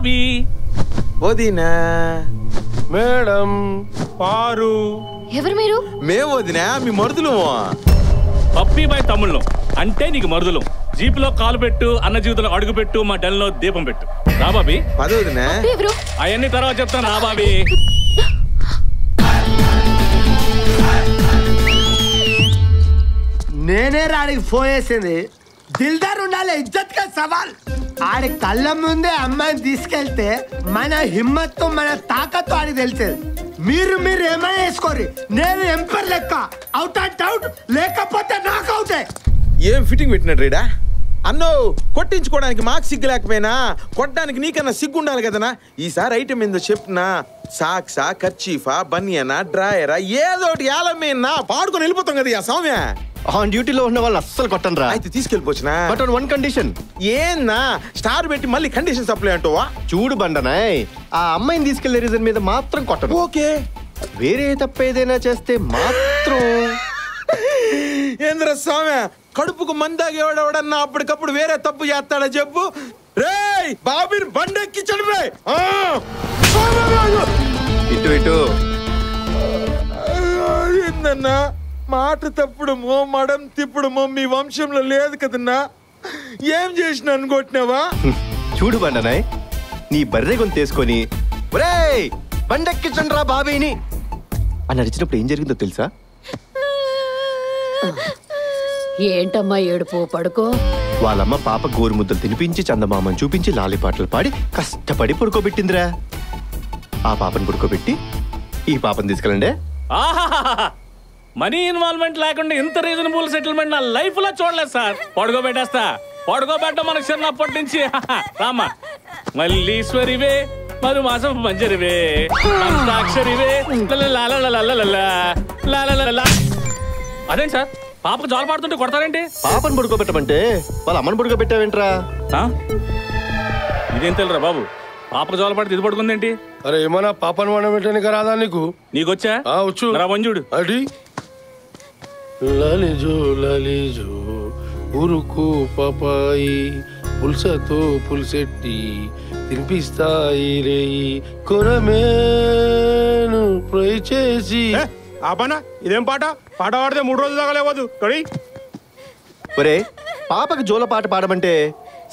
బాబీ, వదినా, మేడం, పారు. ఎవరు మీరు? మేము వదినా మీ మరుదులు. పప్పీ బాయ్ తమ్ముళ్ళం అంటే నీకు మరుదులం. జీపులో కాలు పెట్టు, అన్న జీవితంలో అడుగు పెట్టు, మా డెల్లో దీపం పెట్టు. రా బాబీ. పదవదినా, అవన్నీ తర్వాత చెప్తాను. రా బాబీ. నేనే రాడికి ఫోన్ చేసింది. దిల్దార్ ఉండాలి, ఇజ్జత్ కా సవాల్. ఆడి కళ్ళ ముందే అమ్మాయిని తీసుకెళ్తే మన హిమ్మత్తు మన తాకత్తు ఆడికి తెలిసేది. మీరు ఏమైనా వేసుకోరు, నేను ఎంపర్ లెక్క అవుట్ అండ్ అవుట్, లేకపోతే నాకు అవుతే. ఏం ఫిట్టింగ్ పెట్టినాడు రేడా? అన్నో కొట్టించుకోవడానికి మాకు సిగ్గు లేకపోయినా కొట్టడానికి నీకన్నా సిగ్గు ఉండాలి కదనా. ఈసారి ఐటమ్ ఏందో చెప్పినా, సాక్సా, కర్చీఫా, బనియనా, డ్రాయరా, ఏదో ఒకటి ఏలమ్మేనా పాడుకొని వెళ్ళిపోతాం కదా. సౌమ్య ఆన్ డ్యూటీలో ఉన్న వాళ్ళు అస్సలు కొట్టనరా. అయితే తీసుకెళ్ళిపోవచ్చునా, బట్ ఆన్ వన్ కండిషన్. ఏన్నా స్టార్ పెట్టి మళ్ళీ కండిషన్ సప్లై అంటావా? చూడు బండనాయ్, ఆ అమ్మాయిని తీసుకెళ్లే రీజన్ మీద మాత్రం కొట్టను. ఓకే, వేరే తప్ప ఏదైనా చేస్తే మాత్రం. ఏంద్ర సౌమ్య, కడుపుకు మందాగేవాడెవడన్నా అప్పటికప్పుడు వేరే తప్పు చేస్తాడా చెప్పు? రేయ్ బాబీని బండెక్కి చనిపోయి ఇటు ఇటు ఏందన్నా మాట తప్పుడమో మడం తిప్పుడమో మీ వంశంలో లేదు కదన్నా. ఏం చేసిన అనుకుంటున్నావా? చూడు బండనాయ్, నీ బర్రె గొంతు తీసుకొని ఒరేయ్ బండెక్కించండి రా బాబీని అని అరిచినప్పుడు ఏం జరిగిందో తెలుసా? ఏంటమ్మా ఏడుపు? పడుకో. వాళ్ళమ్మ పాప గోరు ముద్దలు తినిపించి చందమామని చూపించి లాలి పాటలు పాడి కష్టపడి పడుకోబెట్టిందిరా. ఆ పాపని పడుకోబెట్టి ఈ పాపని తీసుకెళ్ళండి. మనీ ఇన్వాల్వ్మెంట్ లేకుండా ఇంత రీజనబుల్ సెటిల్మెంట్ నా లైఫ్ లో చూడలేదు సార్. పడుకోబెట్టేస్తా. పడుకోబెట్ట మనకు చిన్నప్పటి నుంచి. రామ్మా. మల్లీశ్వరివే, మరు మాసం మంజరివే, అంతాక్షరివే. అదేంటి సార్, పాపకు జోల పాడుతుంటే కొడతారేంటి? పాపను పడుకోబెట్టమంటే వాళ్ళ అమ్మని పడుకోబెట్టావేంట్రా? ఇదేం తెలురా బాబు, పాపకు జోల పాడితే ఇది పడుకుందేంటి? అరే ఏమన్నా పాపను వండబెట్టడానికి రాదా నీకు? నీకొచ్చా? వచ్చు. మంజుడు అడి లలిజో లలిజో ఉరుకు పాపాయి పుల్సతో పుల్సెట్టి తినిపిస్తాయి రేయి కొరమేను ఫ్రై చేసి. ఆపనా, ఇదేం పాట? పాట పాడితే 3 రోజులు దాకా లేవదు. ఒరే, పాపకి జోల పాట పాడమంటే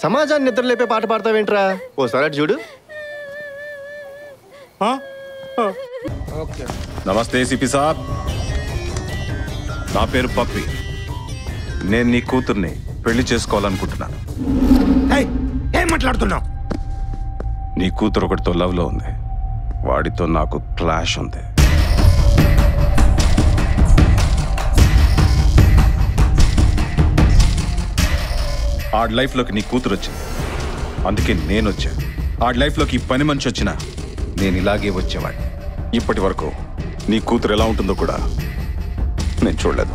సమాజాన్ని నిద్రలేపే పాట పాడతావేంట్రా? ఓసారి అటు చూడు. నమస్తే సిపి సాబ్, నా పేరు పప్పి. నేను నీ కూతుర్ని పెళ్లి చేసుకోవాలనుకుంటున్నాను. ఏం మాట్లాడుతున్నావు? నీ కూతురు ఒకటితో లవ్ లో ఉంది, వాడితో నాకు క్లాష్ ఉంది. ఆడి లైఫ్ లోకి నీ కూతురు వచ్చింది, అందుకే నేను వచ్చాను. ఆడి లైఫ్ లోకి పని మనిషి వచ్చినా నేను ఇలాగే వచ్చేవాడిని. ఇప్పటి వరకు నీ కూతురు ఎలా ఉంటుందో కూడా నేను చూడలేదు.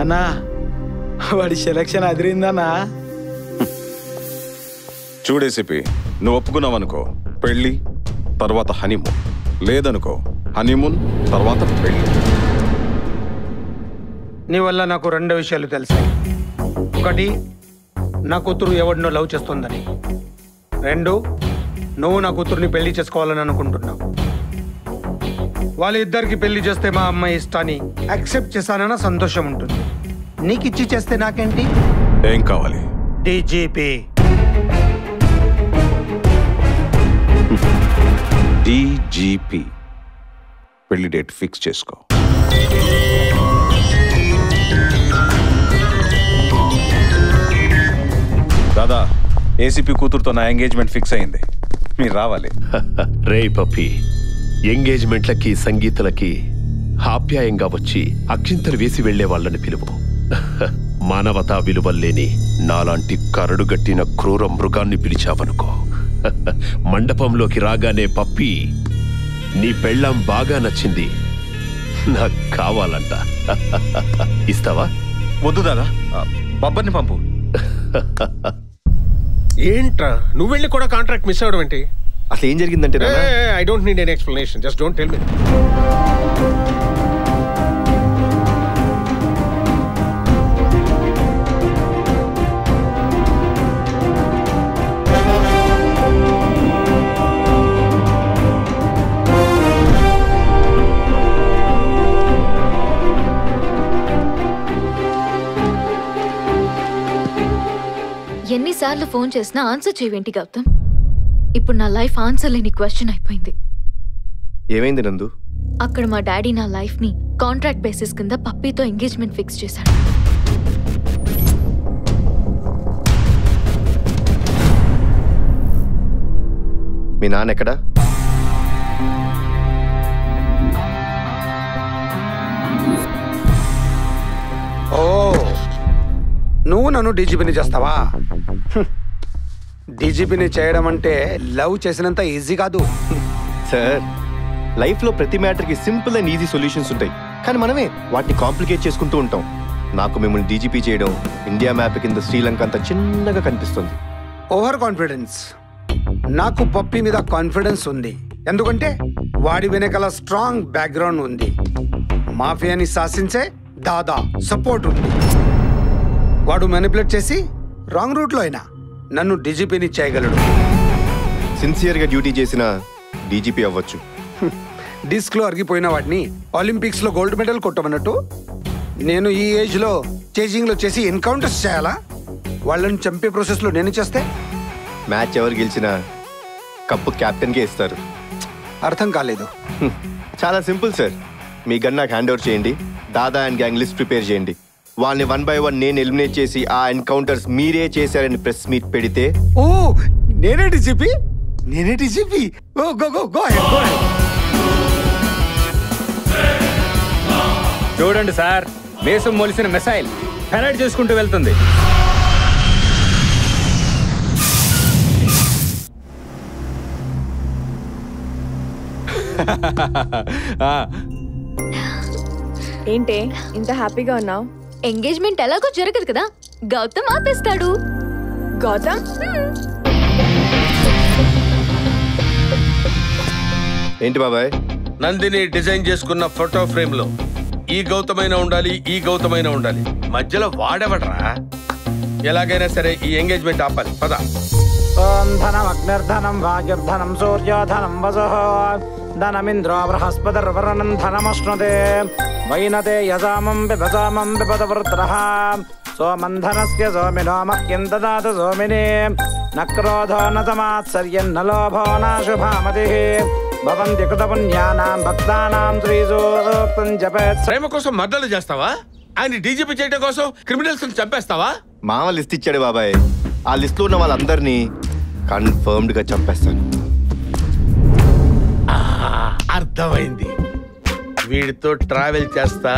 అన్నా వాడి సెలక్షన్ అదిరిందన్నా. చూడేసిపి, నువ్వు ఒప్పుకున్నావు అనుకో పెళ్లి తర్వాత హనీమూన్, లేదనుకో హనీమూన్ తర్వాత పెళ్లి. నీ వల్ల నాకు 2 విషయాలు తెలుసాయి. ఒకటి, నా కూతురు ఎవడినో లవ్ చేస్తుందని. 2, నువ్వు నా కూతుర్ని పెళ్లి చేసుకోవాలని అనుకుంటున్నావు. వాళ్ళిద్దరికి పెళ్లి చేస్తే మా అమ్మాయి ఇష్టాన్ని యాక్సెప్ట్ చేశానన్న సంతోషం ఉంటుంది. నీకు ఇచ్చి చేస్తే నాకేంటి? ఏం కావాలి? డీజీపీ. డీజీపీ. పెళ్లి డేట్ ఫిక్స్ చేసుకో. దాదా, ఏసీపీ కూతురుతో నా ఎంగేజ్మెంట్ ఫిక్స్ అయింది, మీరు రావాలి. రే పప్పి, ఎంగేజ్మెంట్లకి సంగీతలకి ఆప్యాయంగా వచ్చి అక్షింతలు వేసి వెళ్లే వాళ్ళని పిలువు. మానవతా విలువల్లేని నాలాంటి కరడుగట్టిన క్రూర మృగాన్ని పిలిచావనుకో, మండపంలోకి రాగానే పప్పి నీ పెళ్ళాం బాగా నచ్చింది, నాకు కావాలంట. ఇస్తావా? వద్దు దాదా, బబ్బర్ని పంపు. ఏంట్రా నువ్వు వెళ్ళి కూడా కాంట్రాక్ట్ మిస్ అవడం ఏంటి? అసలు ఏం జరిగిందంటే I don't need any explanation, just don't tell me. ఎన్నిసార్లు ఫోన్ చేసినా ఆన్సర్ చేయవేంటి గౌతమ్? ఇప్పుడు నా లైఫ్ ఆన్సర్ లేని క్వశ్చన్ అయిపోయింది. ఏమైంది నందు? అక్కడ మా డాడీ నా లైఫ్ ని కాంట్రాక్ట్ బేసిస్ కింద పప్పీతో ఎంగేజ్మెంట్ ఫిక్స్ చేశాడు. మీ నాన్న ఎక్కడా? ఓ, నువ్వు నన్ను డీజీపీని చేస్తావా? డీజీపీని చేయడం అంటే లవ్ చేసినంత ఈజీ కాదు సార్. లైఫ్లో ప్రతి మ్యాటర్కి సింపుల్ అండ్ ఈజీ సొల్యూషన్స్ ఉంటాయి, కానీ మనమే వాటిని కాంప్లికేట్ చేసుకుంటూ ఉంటాం. నాకు మిమ్మల్ని డీజీపీ చేయడం ఇండియా మ్యాప్ కింద శ్రీలంక అంత చిన్నగా కనిపిస్తుంది. Over confidence. నాకు పప్పి మీద కాన్ఫిడెన్స్ ఉంది, ఎందుకంటే వాడి వెనకాల స్ట్రాంగ్ బ్యాక్గ్రౌండ్ ఉంది. మాఫియాని శాసించే దాదా సపోర్ట్ ఉంది. వాడు మ్యానిపులేట్ చేసి రాంగ్ రూట్లో అయినా నన్ను డీజీపీని చేయగలడు. సిన్సియర్గా డ్యూటీ చేసిన డీజీపీ అవ్వచ్చు. డిస్క్లో అరిగిపోయిన వాడిని ఒలింపిక్స్ లో గోల్డ్ మెడల్ కొట్టమన్నట్టు నేను ఈ ఏజ్ లో చేజింగ్ లో చేసి ఎన్కౌంటర్స్ చేయాలా? వాళ్ళని చంపే ప్రాసెస్ లో నేను చేస్తే మ్యాచ్ ఎవరు గెలిచినా కప్పు కెప్టెన్కే ఇస్తారు. అర్థం కాలేదు. చాలా సింపుల్ సార్. మీ గన్ నాకు హ్యాండ్ ఓవర్ చేయండి, దాదా అండ్ గ్యాంగ్ లిస్ట్ ప్రిపేర్ చేయండి. వాళ్ళని 1 by 1 నేను ఎలిమినేట్ చేసి ఆ ఎన్కౌంటర్స్ మీరే చేశారని ప్రెస్ మీట్ పెడితే, ఓ నేనే డీజీపీ, నేనే డీజీపీ. ఓ గో గో గో గో. చూడండి సార్, మేసం మొలిసిన మిసైల్ పెరేడ్ చేసుకుంటూ వెళ్తుంది. ఏంటే ఇంత హ్యాపీగా ఉన్నావు? ఎంగేజ్మెంట్ ఎలాగో జరగదు కదా, గౌతమ్ ఆపేస్తాడు. గౌతమ్ ఏంటి బాబాయ్? నందిని డిజైన్ చేసుకున్న ఫోటో ఫ్రేమ్ లో ఈ గౌతమైన ఉండాలి, ఈ గౌతమైన ఉండాలి. మధ్యలో వాడేవడరా? ఎలాగైనా సరే ఈ ఎంగేజ్మెంట్ ఆపాలి. పద. ఓం ధనం అగ్నిర్ధనం వాయుర్ధనం సూర్యోధనం వసుః ధనమింద్రో బృహస్పతిర్వరుణం ధనమశ్నుతే వైనతే యజామం పిబతామం పిబత వృత్రః సోమంధనస్య సోమినో మహ్యం దదాతు సోమినే న క్రోధో న తమాత్సర్యం న లోభో నాశుభామతిః భవంతి కృతపుణ్యానాం భక్తానాం శ్రీసూక్తం జపేత్. ప్రేమ కోసం మర్డర్లు చేస్తావా? ఆయన డీజీపీ చేయడం కోసం క్రిమినల్స్ చంపేస్తావా? మామ లిస్ట్ ఇచ్చాడు బాబాయ్. ఆ లిస్ట్ లో ఉన్న వాళ్ళందరినీ కన్ఫర్మ్డ్ గా చంపేస్తాను. అర్థమైంది. వీడితో ట్రావెల్ చేస్తా,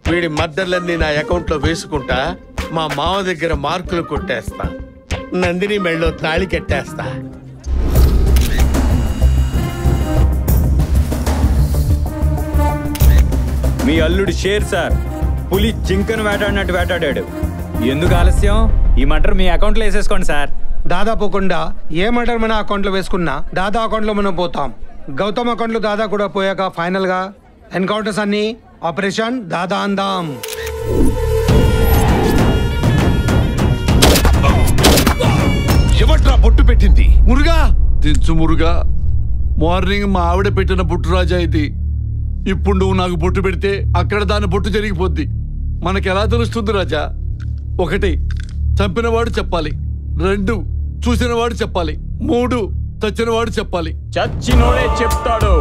వీడి మర్డర్లన్నీ నా అకౌంట్ లో వేసుకుంటా, మా మామ దగ్గర మార్కులు కొట్టేస్తా, నందిని మెళ్ళలో తాళి కట్టేస్తా. మీ అల్లుడు షేర్ సార్, పులి జింకను వేటాడినట్టు వేటాడాడు. ఎందుకు ఆలస్యం? ఈ మటర్ మీ అకౌంట్ లో వేసేసుకోండి సార్. దాదా పోకుండా ఏ మర్డర్ మన అకౌంట్ లో వేసుకున్నా దాదా అకౌంట్ లో మనం పోతాం. గౌతమ్ అకౌంట్ లో దాదా కూడా పోయాక ఫైనల్ గా ఎన్కౌంటర్స్ అన్ని ఆపరేషన్ దాదా అందాం. ఎవట్రా బొట్టు పెట్టింది? మురుగా దించు మురుగా. మార్నింగ్ మా ఆవిడ పెట్టిన బొట్టు రాజా ఇది. ఇప్పుడు నువ్వు నాకు బొట్టు పెడితే అక్కడ దాని బొట్టు జరిగిపోద్ది. మనకెలా తెలుస్తుంది రాజా? 1 చంపినవాడు చెప్పాలి, 2 చూసినవాడు చెప్పాలి, 3 చచ్చినవాడు చెప్పాలి. చచ్చినోడే చెప్తాడు.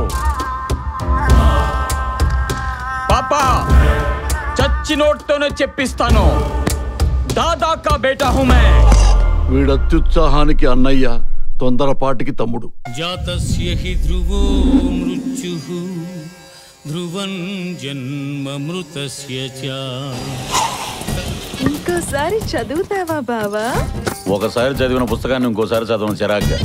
పాపా చచ్చినోడ్తోనే చెప్పిస్తాను. దాదా కా బేటా హూ మే. వీడత్యుత్సాహానికి అన్నయ్య, తొందరపాటికి తమ్ముడు. జాతస్య హి ధ్రువో మృత్యుః ధ్రువం జన్మ మృతస్య చ. ఇంకోసారి చదువుతావా బావా? ఒకసారి చదివిన పుస్తకాన్ని ఇంకోసారి చదవడం చిరాగ్గా.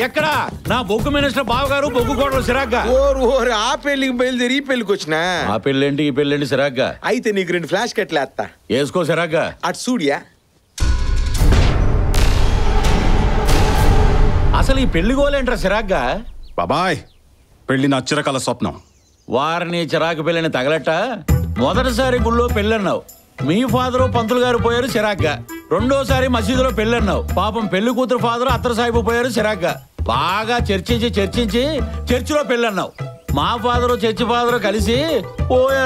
ఎక్కడ నా బొగ్గు మినిస్టర్ బావగారు బొగ్గు కోటలు చిరాగ్గా. ఓరు ఆ పెళ్లికి బయలుదేరి ఈ పెళ్లికి వచ్చినా. ఆ పెళ్ళేంటి ఈ పెళ్ళేంటి చిరాగ్గా? అయితే నీకు 2 ఫ్లాష్ కట్లు వేస్తా, వేసుకో చిరాగ్గా. అటు సూడియా. అసలు ఈ పెళ్లి గోలేంట్రా చిరాగ్గా? బాబాయ్, పెళ్లి నా చిరకాల స్వప్నం. వారిని చిరాకు పెళ్ళని తగలట. మొదటిసారి గుళ్ళో పెళ్ళన్నావు, మీ ఫాదరు పంతులు గారు పోయారు చిరాగ్గా. రెండోసారి మసీదులో పెళ్ళన్నావు, పాపం పెళ్లి కూతురు ఫాదరు అత్తరు సాహిబు పోయారు చిరాగ్గా. బాగా చర్చించి చర్చిలో పెళ్ళన్నావు, మా ఫాదరు చర్చి ఫాదరు కలిసి పోయారు